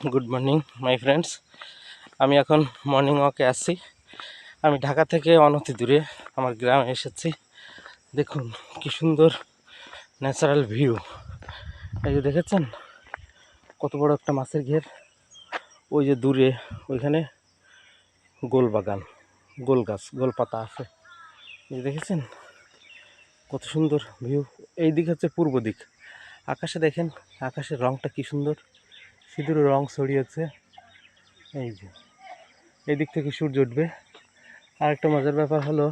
Good morning my friends. আমি এখন morning ওয়াকে আসছি। আমি ঢাকা থেকে অনতি দূরে আমার গ্রামে এসেছি। দেখুন কি সুন্দর ন্যাচারাল ভিউ। এই যে দেখেছেন কত বড় একটা মাছের ঘের। ওই যে দূরে ওইখানে গোল বাগান, গোল গাছ, গোল পাতা আছে। এই দেখেছেন কত সুন্দর ভিউ। এই দিক হচ্ছে পূর্ব দিক। আকাশে দেখেন, আকাশের রঙটা কি সুন্দর, সিঁদুর রং ছড়িয়েছে। এই যে এই দিক থেকে সূর্য উঠবে। আর একটা মজার ব্যাপার হলো,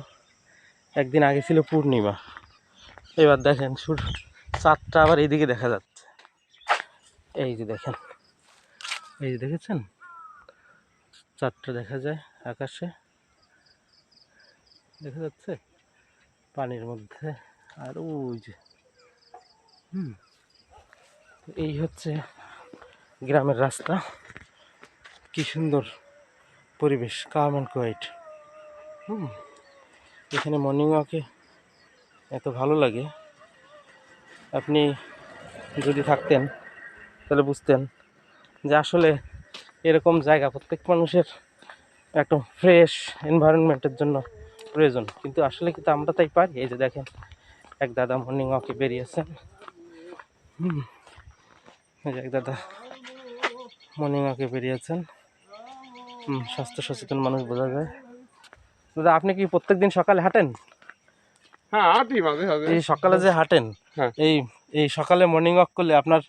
একদিন আগে ছিল পূর্ণিমা, এবার দেখেন চাঁদটা আবার এইদিকে দেখা যাচ্ছে। এই যে দেখেন, এই যে দেখেছেন চাঁদটা দেখা যায় আকাশে, দেখা যাচ্ছে পানির মধ্যে। আর ওই যে এই হচ্ছে গ্রামের রাস্তা। কি সুন্দর পরিবেশ, কাম অ্যান্ড কোয়াইট। এখানে মর্নিং ওয়াকে এত ভালো লাগে, আপনি যদি থাকতেন তাহলে বুঝতেন যে আসলে এরকম জায়গা প্রত্যেক মানুষের একটা ফ্রেশ এনভায়রনমেন্টের জন্য প্রয়োজন। কিন্তু আসলে কিন্তু আমরা তাই পারি। এই যে দেখেন এক দাদা মর্নিং ওয়াকে বেরিয়েছেন। এই যে এক দাদা মর্নিং ওয়াকে বেরিয়েছেন। স্বাস্থ্য সচেতন মানুষ বোঝা যায়। দাদা আপনি কি প্রত্যেকদিন সকালে হাঁটেন? হ্যাঁ, হাঁটি মাঝে মাঝে। এই সকালে যে হাঁটেন, হ্যাঁ। এই সকালে মর্নিং ওয়াক করলে আপনার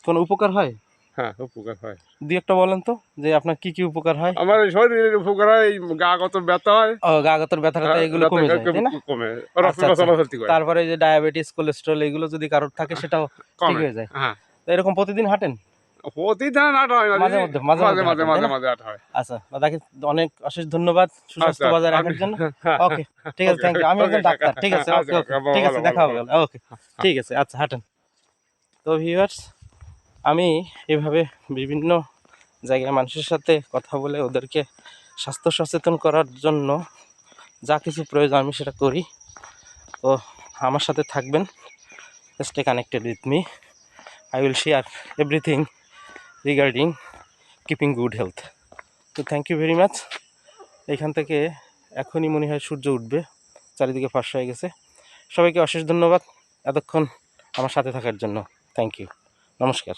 কোনো উপকার হয়? হ্যাঁ, উপকার হয়। দুই একটা বলেন তো, যে আপনার কি কি উপকার হয়? আমার শরীরের উপকার হয়, গা গত ব্যথা হয়। ও, গা গতর ব্যথা এগুলো কমে যায়, তাই না? কমে, আচ্ছা, আচ্ছা। তারপরে যে ডায়াবেটিস, কোলেস্ট্রল এগুলো যদি কারোর থাকে সেটাও ঠিক হয়ে যায়। হ্যাঁ। তো এরকম প্রতিদিন হাঁটেন? প্রতিদিন হাঁটা হয়, মাঝে মধ্যে মাঝে মাঝে মধ্যে মাঝে হাঁটেন, তাই না? মাঝে হাঁটা হয়। আচ্ছা দাদাকে অনেক অশেষ ধন্যবাদ সুস্বাস্থ্য বজায় রাখার জন্য। ওকে, ঠিক আছে, থ্যাংক ইউ। আমি একজন ডাক্তার, ঠিক আছে, ওকে ওকে, ঠিক আছে, দেখা হবে, ওকে, ঠিক আছে, আচ্ছা হাঁটেন। তো ভিউয়ার্স, আমি এভাবে বিভিন্ন জায়গায় মানুষের সাথে কথা বলে ওদেরকে স্বাস্থ্য সচেতন করার জন্য যা কিছু প্রয়োজন আমি সেটা করি। তো আমার সাথে থাকবেন, stay connected with me. I will share everything regarding keeping good health. তো থ্যাংক ইউ ভেরি মাচ। এখান থেকে এখনই মনে হয় সূর্য উঠবে, চারিদিকে ফর্সা হয়ে গেছে। সবাইকে অশেষ ধন্যবাদ এতক্ষণ আমার সাথে থাকার জন্য। থ্যাংক ইউ, নমস্কার।